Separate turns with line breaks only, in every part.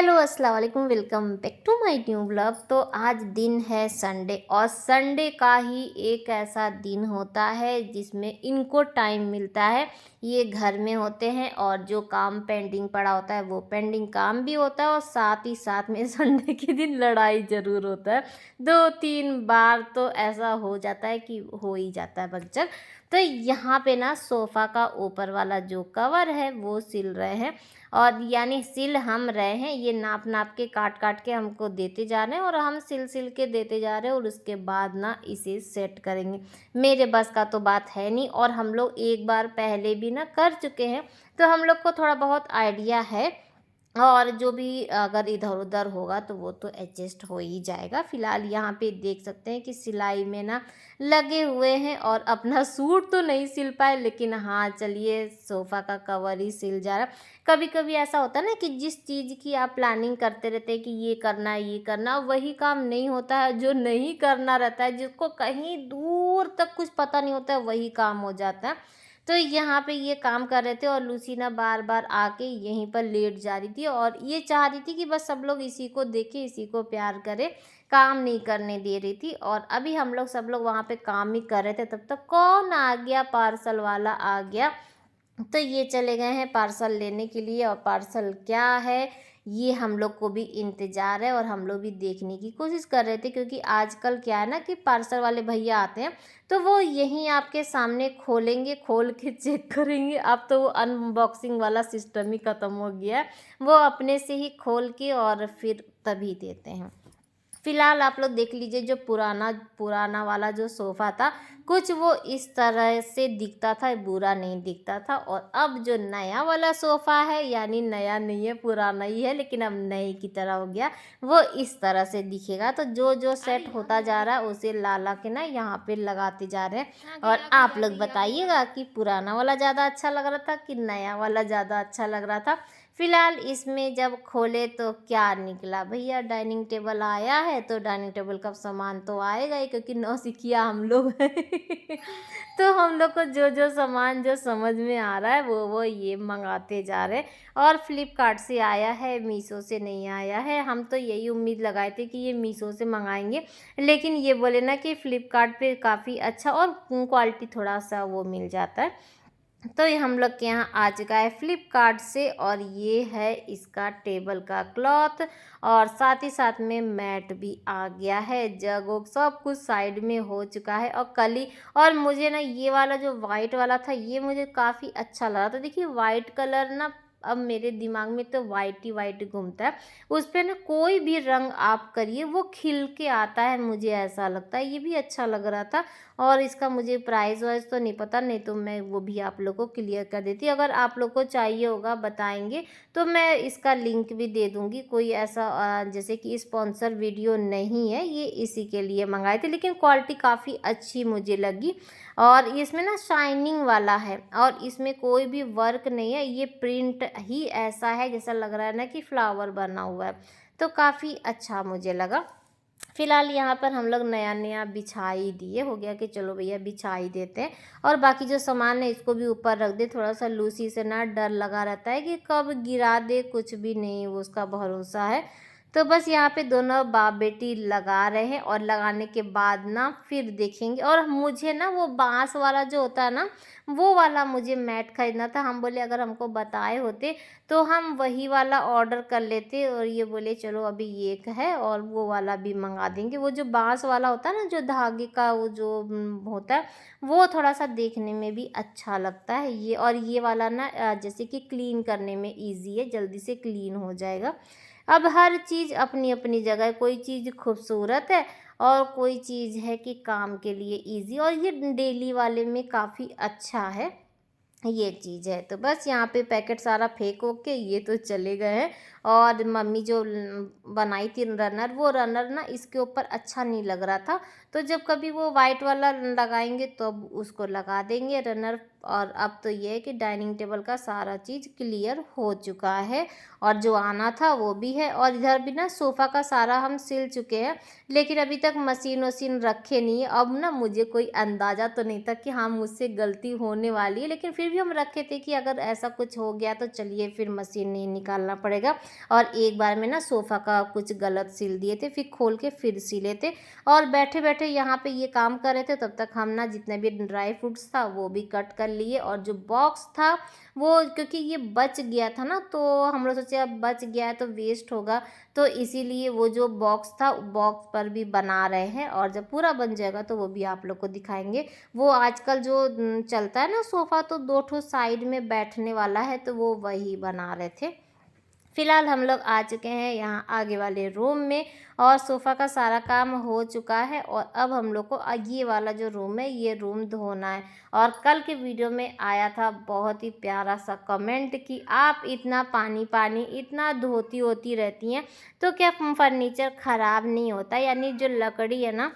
Hello अस्सलाम वालेकुम, welcome back to my new blog. तो आज दिन है संडे और संडे का ही एक ऐसा दिन होता है जिसमें इनको टाइम मिलता है। ये घर में होते हैं और जो काम पेंडिंग पड़ा होता है वो पेंडिंग काम भी होता है और साथ ही साथ में संडे के दिन लड़ाई ज़रूर होता है। 2-3 बार तो ऐसा हो जाता है कि हो ही जाता है बकझक। तो यहाँ पे ना सोफ़ा का ऊपर वाला जो कवर है वो सिल रहे हैं और यानी सिल हम रहे हैं। ये नाप नाप के काट काट के हमको देते जा रहे हैं और हम सिल सिल के देते जा रहे हैं और उसके बाद ना इसे सेट करेंगे। मेरे बस का तो बात है नहीं और हम लोग एक बार पहले भी ना कर चुके हैं, तो हम लोग को थोड़ा बहुत आइडिया है और जो भी अगर इधर उधर होगा तो वो तो एडजस्ट हो ही जाएगा। फ़िलहाल यहाँ पे देख सकते हैं कि सिलाई में ना लगे हुए हैं और अपना सूट तो नहीं सिल पाए, लेकिन हाँ चलिए सोफ़ा का कवर ही सिल जा रहा है। कभी कभी ऐसा होता है ना कि जिस चीज़ की आप प्लानिंग करते रहते हैं कि ये करना है ये करना, वही काम नहीं होता है। जो नहीं करना रहता है, जिसको कहीं दूर तक कुछ पता नहीं होता है, वही काम हो जाता है। तो यहाँ पे ये काम कर रहे थे और लूसीना बार बार आके यहीं पर लेट जा रही थी और ये चाह रही थी कि बस सब लोग इसी को देखें, इसी को प्यार करें, काम नहीं करने दे रही थी। और अभी हम लोग सब लोग वहाँ पे काम ही कर रहे थे, तब तक कौन आ गया, पार्सल वाला आ गया। तो ये चले गए हैं पार्सल लेने के लिए और पार्सल क्या है ये हम लोग को भी इंतज़ार है और हम लोग भी देखने की कोशिश कर रहे थे, क्योंकि आजकल क्या है ना कि पार्सल वाले भैया आते हैं तो वो यहीं आपके सामने खोलेंगे, खोल के चेक करेंगे। अब तो वो अनबॉक्सिंग वाला सिस्टम ही ख़त्म हो गया है, वो अपने से ही खोल के और फिर तभी देते हैं। फिलहाल आप लोग देख लीजिए, जो पुराना पुराना वाला जो सोफ़ा था कुछ वो इस तरह से दिखता था, बुरा नहीं दिखता था। और अब जो नया वाला सोफ़ा है, यानी नया नहीं है पुराना ही है, लेकिन अब नए की तरह हो गया, वो इस तरह से दिखेगा। तो जो जो सेट होता जा रहा है उसे ला ला के ना यहाँ पे लगाते जा रहे हैं। और आप लोग बताइएगा कि पुराना वाला ज़्यादा अच्छा लग रहा था कि नया वाला ज़्यादा अच्छा लग रहा था। फिलहाल इसमें जब खोले तो क्या निकला भैया, डाइनिंग टेबल आया है तो डाइनिंग टेबल का सामान तो आएगा ही, क्योंकि नौसिखिया हम लोग हैं। तो हम लोग को जो जो सामान जो समझ में आ रहा है वो ये मंगाते जा रहे हैं। और फ्लिपकार्ट से आया है, मीशो से नहीं आया है। हम तो यही उम्मीद लगाए थे कि ये मीशो से मंगाएंगे, लेकिन ये बोले ना कि फ्लिपकार्ट पे काफ़ी अच्छा और क्वालिटी थोड़ा सा वो मिल जाता है। तो ये हम लोग के यहाँ आ चुका है फ्लिपकार्ट से और ये है इसका टेबल का क्लॉथ और साथ ही साथ में मैट भी आ गया है। जग वग सब कुछ साइड में हो चुका है और कली। और मुझे ना ये वाला जो वाइट वाला था ये मुझे काफ़ी अच्छा लगा था। देखिए वाइट कलर ना अब मेरे दिमाग में तो वाइट ही वाइट घूमता है, उस पर ना कोई भी रंग आप करिए वो खिल के आता है, मुझे ऐसा लगता है। ये भी अच्छा लग रहा था और इसका मुझे प्राइस वाइज तो नहीं पता, नहीं तो मैं वो भी आप लोग को क्लियर कर देती। अगर आप लोग को चाहिए होगा बताएंगे तो मैं इसका लिंक भी दे दूंगी। कोई ऐसा जैसे कि स्पॉन्सर वीडियो नहीं है, ये इसी के लिए मंगाए थे, लेकिन क्वालिटी काफ़ी अच्छी मुझे लगी। और इसमें ना शाइनिंग वाला है और इसमें कोई भी वर्क नहीं है, ये प्रिंट ही ऐसा है जैसा लग रहा है ना कि फ्लावर बना हुआ है। तो काफ़ी अच्छा मुझे लगा। फिलहाल यहाँ पर हम लोग नया नया बिछा ही दिए, हो गया कि चलो भैया बिछा ही देते हैं। और बाकी जो सामान है इसको भी ऊपर रख दे। थोड़ा सा लूसी से ना डर लगा रहता है कि कब गिरा दे, कुछ भी नहीं वो उसका भरोसा है। तो बस यहाँ पे दोनों बाप बेटी लगा रहे हैं और लगाने के बाद ना फिर देखेंगे। और मुझे ना वो बांस वाला जो होता है ना, वो वाला मुझे मैट खरीदना था। हम बोले अगर हमको बताए होते तो हम वही वाला ऑर्डर कर लेते, और ये बोले चलो अभी ये एक है और वो वाला भी मंगा देंगे। वो जो बांस वाला होता है ना, जो धागे का वो जो होता है, वो थोड़ा सा देखने में भी अच्छा लगता है ये। और ये वाला ना जैसे कि क्लीन करने में इजी है, जल्दी से क्लीन हो जाएगा। अब हर चीज़ अपनी अपनी जगह है, कोई चीज़ खूबसूरत है और कोई चीज़ है कि काम के लिए इजी, और ये डेली वाले में काफ़ी अच्छा है ये चीज़ है। तो बस यहाँ पे पैकेट सारा फेंक हो के ये तो चले गए हैं। और मम्मी जो बनाई थी रनर, वो रनर ना इसके ऊपर अच्छा नहीं लग रहा था, तो जब कभी वो वाइट वाला लगाएंगे तो अब उसको लगा देंगे रनर। और अब तो ये है कि डाइनिंग टेबल का सारा चीज़ क्लियर हो चुका है और जो आना था वो भी है। और इधर भी ना सोफ़ा का सारा हम सिल चुके हैं, लेकिन अभी तक मशीन वशीन रखे नहीं है। अब ना मुझे कोई अंदाज़ा तो नहीं था कि हाँ मुझसे गलती होने वाली है, लेकिन फिर भी हम रखे थे कि अगर ऐसा कुछ हो गया तो चलिए फिर मशीन नहीं निकालना पड़ेगा। और एक बार में ना सोफ़ा का कुछ गलत सिल दिए थे, फिर खोल के फिर सिले थे। और बैठे बैठे यहाँ पे ये काम कर रहे थे तब तक हम ना जितने भी ड्राई फ्रूट्स था वो भी कट कर लिए। और जो बॉक्स था वो क्योंकि ये बच गया था ना, तो हम लोग सोचे अब बच गया है तो वेस्ट होगा, तो इसीलिए वो जो बॉक्स था बॉक्स पर भी बना रहे हैं। और जब पूरा बन जाएगा तो वो भी आप लोग को दिखाएंगे। वो आजकल जो चलता है ना सोफ़ा, तो 2 ठो साइड में बैठने वाला है, तो वो वही बना रहे थे। फिलहाल हम लोग आ चुके हैं यहाँ आगे वाले रूम में और सोफ़ा का सारा काम हो चुका है। और अब हम लोग को ये वाला जो रूम है ये रूम धोना है। और कल के वीडियो में आया था बहुत ही प्यारा सा कमेंट कि आप इतना पानी पानी इतना धोती होती रहती हैं तो क्या फर्नीचर ख़राब नहीं होता, यानी जो लकड़ी है ना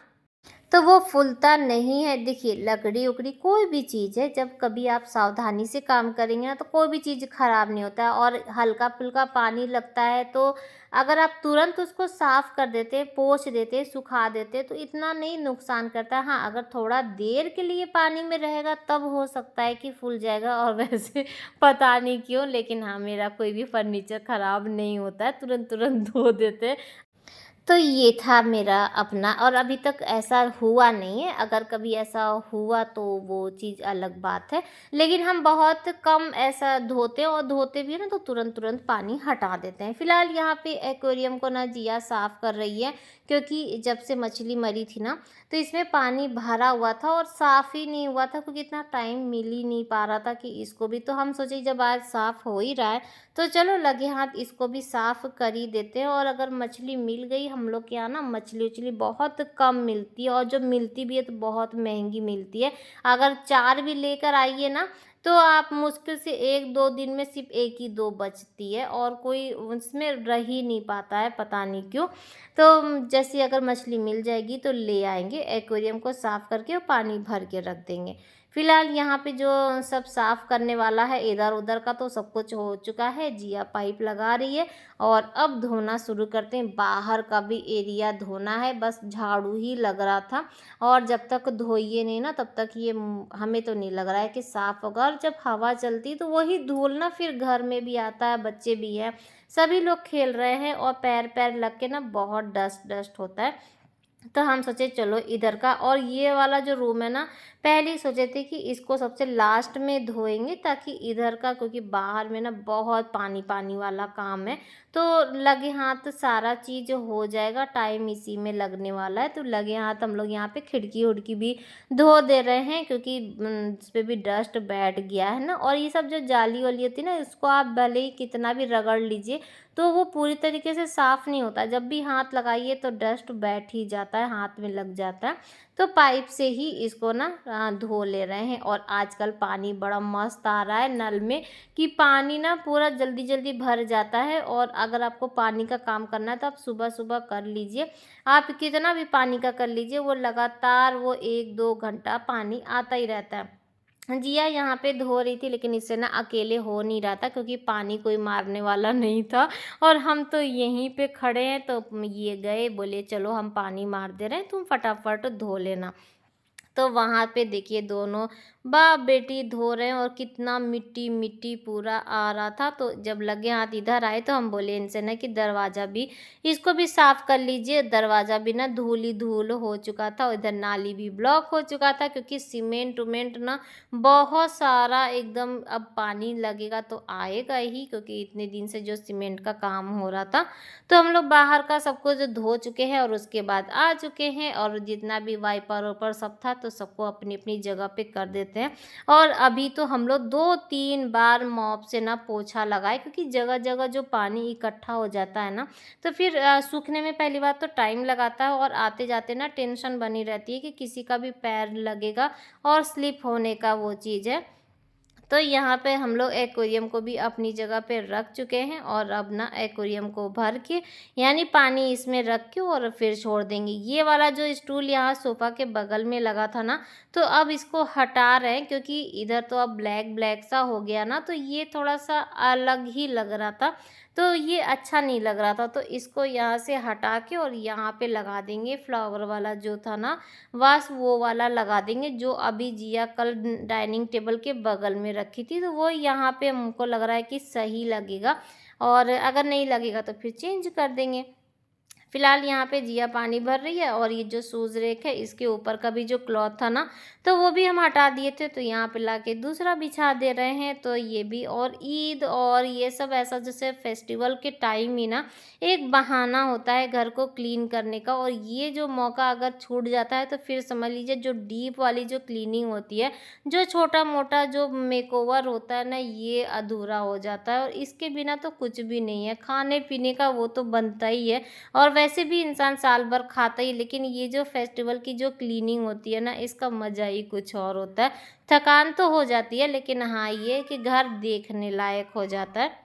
तो वो फूलता नहीं है। देखिए लकड़ी उकड़ी कोई भी चीज़ है, जब कभी आप सावधानी से काम करेंगे ना तो कोई भी चीज़ ख़राब नहीं होता है। और हल्का फुल्का पानी लगता है तो अगर आप तुरंत उसको साफ़ कर देते, पोंछ देते, सुखा देते तो इतना नहीं नुकसान करता। हाँ, अगर थोड़ा देर के लिए पानी में रहेगा तब हो सकता है कि फूल जाएगा। और वैसे पता नहीं क्यों, लेकिन हाँ मेरा कोई भी फर्नीचर ख़राब नहीं होता है, तुरंत तुरंत धो देते हैं। तो ये था मेरा अपना, और अभी तक ऐसा हुआ नहीं है। अगर कभी ऐसा हुआ तो वो चीज़ अलग बात है, लेकिन हम बहुत कम ऐसा धोते हैं। और धोते भी है ना तो तुरंत तुरंत पानी हटा देते हैं। फिलहाल यहाँ पे एक्वेरियम को ना जिया साफ़ कर रही है, क्योंकि जब से मछली मरी थी ना तो इसमें पानी भरा हुआ था और साफ़ ही नहीं हुआ था, क्योंकि इतना टाइम मिल ही नहीं पा रहा था कि इसको भी। तो हम सोचे जब आज साफ़ हो ही रहा है तो चलो लगे हाथ इसको भी साफ़ कर ही देते हैं। और अगर मछली मिल गई, हम लोग के यहाँ ना मछली उछली बहुत कम मिलती है, और जो मिलती भी है तो बहुत महंगी मिलती है। अगर 4 भी लेकर आइए ना तो आप मुश्किल से 1-2 दिन में सिर्फ 1 ही 2 बचती है, और कोई उसमें रह ही नहीं पाता है, पता नहीं क्यों। तो जैसे अगर मछली मिल जाएगी तो ले आएंगे, एक्वेरियम को साफ़ करके और पानी भर के रख देंगे। फिलहाल यहाँ पे जो सब साफ़ करने वाला है इधर उधर का तो सब कुछ हो चुका है। जिया पाइप लगा रही है और अब धोना शुरू करते हैं। बाहर का भी एरिया धोना है, बस झाड़ू ही लग रहा था। और जब तक धोइए नहीं ना तब तक ये हमें तो नहीं लग रहा है कि साफ़ होगा। और जब हवा चलती तो वही धूल ना फिर घर में भी आता है, बच्चे भी हैं, सभी लोग खेल रहे हैं और पैर पैर लग के ना बहुत डस्ट डस्ट होता है। तो हम सोचे चलो इधर का, और ये वाला जो रूम है ना पहले ही सोचे थे कि इसको सबसे लास्ट में धोएंगे, ताकि इधर का, क्योंकि बाहर में ना बहुत पानी पानी वाला काम है तो लगे हाथ सारा चीज़ हो जाएगा। टाइम इसी में लगने वाला है, तो लगे हाथ हम लोग यहाँ पे खिड़की उड़की भी धो दे रहे हैं, क्योंकि इस पर भी डस्ट बैठ गया है ना। और ये सब जो जाली वाली होती है ना, इसको आप भले ही कितना भी रगड़ लीजिए तो वो पूरी तरीके से साफ़ नहीं होता। जब भी हाथ लगाइए तो डस्ट बैठ ही जाता है, हाथ में लग जाता है। तो पाइप से ही इसको ना धो ले रहे हैं। और आजकल पानी बड़ा मस्त आ रहा है नल में, कि पानी ना पूरा जल्दी जल्दी भर जाता है। और अगर आपको पानी का काम करना है तो आप सुबह सुबह कर लीजिए। आप कितना भी पानी का कर लीजिए, वो लगातार वो 1-2 घंटा पानी आता ही रहता है। जिया यहाँ पे धो रही थी, लेकिन इससे ना अकेले हो नहीं रहा था, क्योंकि पानी कोई मारने वाला नहीं था। और हम तो यहीं पे खड़े हैं, तो ये गए, बोले चलो हम पानी मार दे रहे हैं, तुम फटाफट धो लेना। तो वहाँ पे देखिए दोनों बाप बेटी धो रहे हैं, और कितना मिट्टी मिट्टी पूरा आ रहा था। तो जब लगे हाथ इधर आए तो हम बोले इनसे ना कि दरवाज़ा भी, इसको भी साफ़ कर लीजिए। दरवाज़ा भी ना धूल ही धूल हो चुका था, और इधर नाली भी ब्लॉक हो चुका था, क्योंकि सीमेंट उमेंट ना बहुत सारा एकदम, अब पानी लगेगा तो आएगा ही, क्योंकि इतने दिन से जो सीमेंट का काम हो रहा था। तो हम लोग बाहर का सब कुछ धो चुके हैं और उसके बाद आ चुके हैं। और जितना भी वाइपर वाइपर सब था तो सबको अपनी अपनी जगह पे कर देते हैं। और अभी तो हम लोग 2-3 बार मॉप से ना पोछा लगाए, क्योंकि जगह जगह जो पानी इकट्ठा हो जाता है ना तो फिर सूखने में पहली बात तो टाइम लगाता है, और आते जाते ना टेंशन बनी रहती है कि किसी का भी पैर लगेगा और स्लिप होने का वो चीज़ है। तो यहाँ पे हम लोग एक्वेरियम को भी अपनी जगह पे रख चुके हैं और अब ना एक्वेरियम को भर के यानी पानी इसमें रख के और फिर छोड़ देंगे। ये वाला जो स्टूल यहाँ सोफ़ा के बगल में लगा था ना, तो अब इसको हटा रहे हैं क्योंकि इधर तो अब ब्लैक ब्लैक सा हो गया ना, तो ये थोड़ा-सा अलग ही लग रहा था। तो ये अच्छा नहीं लग रहा था, तो इसको यहाँ से हटा के और यहाँ पे लगा देंगे फ्लावर वाला जो था ना, बस वो वाला लगा देंगे जो अभी जिया कल डाइनिंग टेबल के बगल में रखी थी, तो वो यहाँ पे हमको लग रहा है कि सही लगेगा और अगर नहीं लगेगा तो फिर चेंज कर देंगे। फिलहाल यहाँ पे जिया पानी भर रही है और ये जो शूज़ रैक है इसके ऊपर का भी जो क्लॉथ था ना, तो वो भी हम हटा दिए थे, तो यहाँ पे लाके दूसरा बिछा दे रहे हैं। तो ये भी और ईद और ये सब ऐसा जैसे फेस्टिवल के टाइम ही ना एक बहाना होता है घर को क्लीन करने का, और ये जो मौका अगर छूट जाता है तो फिर समझ लीजिए जो डीप वाली जो क्लीनिंग होती है, जो छोटा मोटा जो मेकओवर होता है ना, ये अधूरा हो जाता है और इसके बिना तो कुछ भी नहीं है। खाने पीने का वो तो बनता ही है और वैसे भी इंसान साल भर खाता ही, लेकिन ये जो फेस्टिवल की जो क्लीनिंग होती है ना, इसका मज़ा ही कुछ और होता है। थकान तो हो जाती है, लेकिन हाँ, ये है कि घर देखने लायक हो जाता है।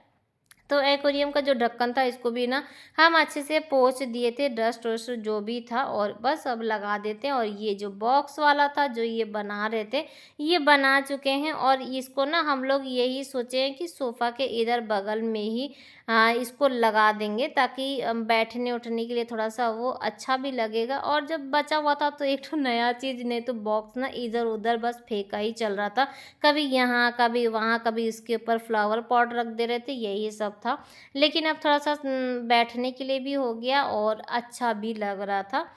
तो एक्वेरियम का जो ढक्कन था इसको भी ना हम अच्छे से पोंछ दिए थे, डस्ट वस्ट जो भी था, और बस अब लगा देते हैं। और ये जो बॉक्स वाला था जो ये बना रहे थे, ये बना चुके हैं और इसको ना हम लोग यही सोचे हैं कि सोफ़ा के इधर बगल में ही इसको लगा देंगे ताकि बैठने उठने के लिए थोड़ा सा वो अच्छा भी लगेगा। और जब बचा हुआ था तो एक तो नया चीज़, नहीं तो बॉक्स ना इधर उधर बस फेंका ही चल रहा था, कभी यहाँ कभी वहाँ, कभी इसके ऊपर फ्लावर पॉट रख दे रहे थे, यही सब था। लेकिन अब थोड़ा-सा बैठने के लिए भी हो गया और अच्छा भी लग रहा था।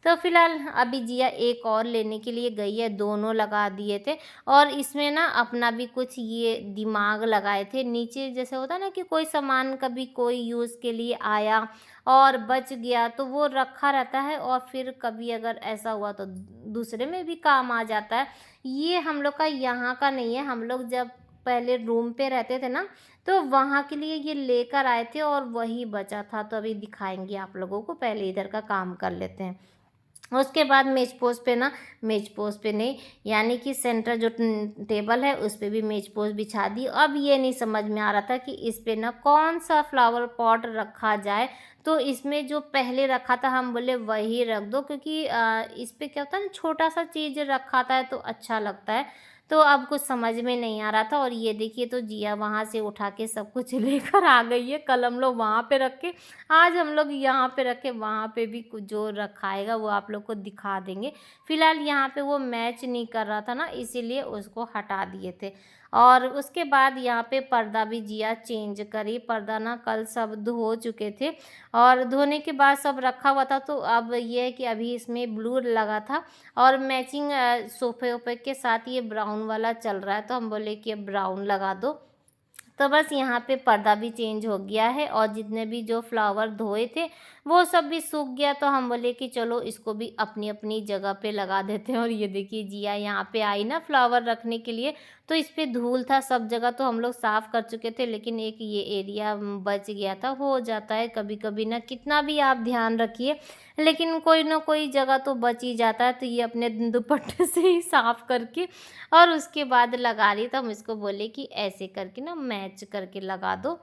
तो फिलहाल अभी जिया एक और लेने के लिए गई है, दोनों लगा दिए थे और इसमें ना अपना भी कुछ ये दिमाग लगाए थे। नीचे जैसे होता है ना कि कोई सामान कभी कोई यूज़ के लिए आया और बच गया तो वो रखा रहता है और फिर कभी अगर ऐसा हुआ तो दूसरे में भी काम आ जाता है। ये हम लोग का यहाँ का नहीं है, हम लोग जब पहले रूम पे रहते थे ना, तो वहाँ के लिए ये लेकर आए थे और वही बचा था, तो अभी दिखाएँगे आप लोगों को, पहले इधर का काम कर लेते हैं। उसके बाद मेज़ पोज़ पे ना, मेज़ पोज़ पे नहीं, यानी कि सेंटर जो टेबल है उस पे भी मेज़ पोज़ बिछा दी। अब ये नहीं समझ में आ रहा था कि इस पे ना कौन-सा फ्लावर पॉट रखा जाए, तो इसमें जो पहले रखा था हम बोले वही रख दो, क्योंकि इस पे क्या होता है ना, छोटा-सा चीज़ रखा था तो अच्छा लगता है। तो अब कुछ समझ में नहीं आ रहा था और ये देखिए तो जिया वहाँ से उठा के सब कुछ लेकर आ गई है। कल हम लोग वहाँ पे रख के, आज हम लोग यहाँ पे रखे, वहाँ पे भी कुछ जो रखाएगा वो आप लोग को दिखा देंगे। फिलहाल यहाँ पे वो मैच नहीं कर रहा था ना, इसीलिए उसको हटा दिए थे। और उसके बाद यहाँ पे पर्दा भी जिया चेंज करी। पर्दा ना कल सब धो चुके थे और धोने के बाद सब रखा हुआ था, तो अब ये है कि अभी इसमें ब्लू लगा था और मैचिंग सोफे वोफे के साथ ये ब्राउन वाला चल रहा है, तो हम बोले कि अब ब्राउन लगा दो। तो बस यहाँ पे पर्दा भी चेंज हो गया है और जितने भी जो फ्लावर धोए थे वो सब भी सूख गया, तो हम बोले कि चलो इसको भी अपनी अपनी जगह पे लगा देते हैं। और ये देखिए जिया यहाँ पे आई ना फ्लावर रखने के लिए, तो इस पे धूल था सब जगह, तो हम लोग साफ़ कर चुके थे, लेकिन एक ये एरिया बच गया था। हो जाता है कभी कभी ना, कितना भी आप ध्यान रखिए लेकिन कोई ना कोई जगह तो बच ही जाता है। तो ये अपने दुपट्टे से ही साफ़ करके और उसके बाद लगा रही, तो हम इसको बोले कि ऐसे करके ना मैच करके लगा दो।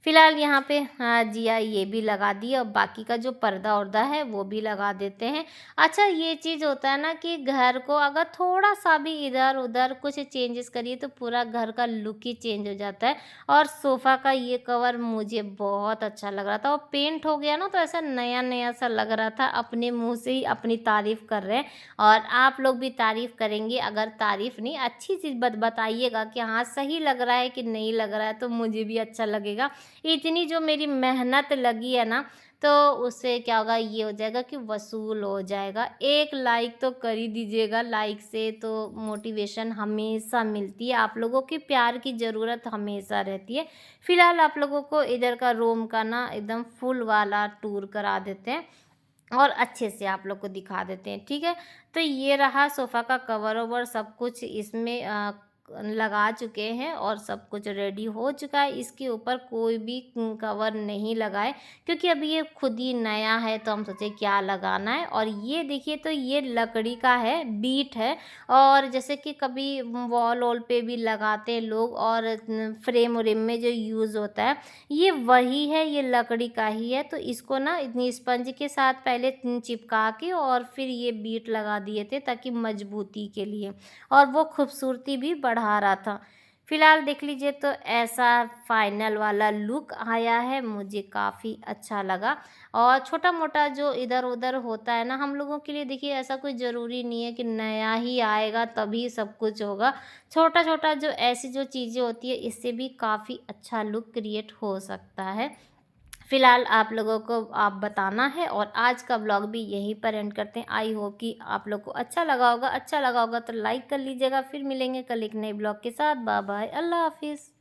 फिलहाल यहाँ पे हाँ, जिया ये भी लगा दी और बाकी का जो पर्दा वर्दा है वो भी लगा देते हैं। अच्छा, ये चीज़ होता है ना कि घर को अगर थोड़ा-सा भी इधर-उधर कुछ चेंजेस करिए तो पूरा घर का लुक ही चेंज हो जाता है। और सोफ़ा का ये कवर मुझे बहुत अच्छा लग रहा था और पेंट हो गया ना, तो ऐसा नया-नया सा लग रहा था। अपने मुँह से ही अपनी तारीफ़ कर रहे हैं और आप लोग भी तारीफ़ करेंगे। अगर तारीफ़ नहीं, अच्छी चीज़ बताइएगा कि हाँ, सही लग रहा है कि नहीं लग रहा है, तो मुझे भी अच्छा लगेगा। इतनी जो मेरी मेहनत लगी है ना, तो उससे क्या होगा, ये हो जाएगा कि वसूल हो जाएगा। एक लाइक तो कर ही दीजिएगा, लाइक से तो मोटिवेशन हमेशा मिलती है, आप लोगों के प्यार की ज़रूरत हमेशा रहती है। फिलहाल आप लोगों को इधर का रूम का ना एकदम फुल वाला टूर करा देते हैं और अच्छे से आप लोग को दिखा देते हैं, ठीक है। तो ये रहा सोफ़ा का कवर ओवर सब कुछ इसमें लगा चुके हैं और सब कुछ रेडी हो चुका है। इसके ऊपर कोई भी कवर नहीं लगाए, क्योंकि अभी ये खुद ही नया है तो हम सोचे क्या लगाना है। और ये देखिए, तो ये लकड़ी का है, बीट है। और जैसे कि कभी वॉल वॉल पे भी लगाते हैं लोग, और फ्रेम व्रेम में जो यूज़ होता है, ये वही है, ये लकड़ी का ही है। तो इसको ना इतनी स्पंज के साथ पहले चिपका के और फिर ये बीट लगा दिए थे, ताकि मजबूती के लिए, और वो खूबसूरती भी बढ़ा रहा था। फ़िलहाल देख लीजिए, तो ऐसा फाइनल वाला लुक आया है, मुझे काफ़ी अच्छा लगा। और छोटा-मोटा जो इधर-उधर होता है ना, हम लोगों के लिए देखिए ऐसा कोई ज़रूरी नहीं है कि नया ही आएगा तभी सब कुछ होगा। छोटा-छोटा जो ऐसी जो चीज़ें होती है, इससे भी काफ़ी अच्छा लुक क्रिएट हो सकता है। फ़िलहाल आप लोगों को आप बताना है, और आज का व्लॉग भी यहीं पर एंड करते हैं। आई होप कि आप लोग को अच्छा लगा होगा तो लाइक कर लीजिएगा। फिर मिलेंगे कल एक नए व्लॉग के साथ। बाय बाय, अल्लाह हाफ़िज़।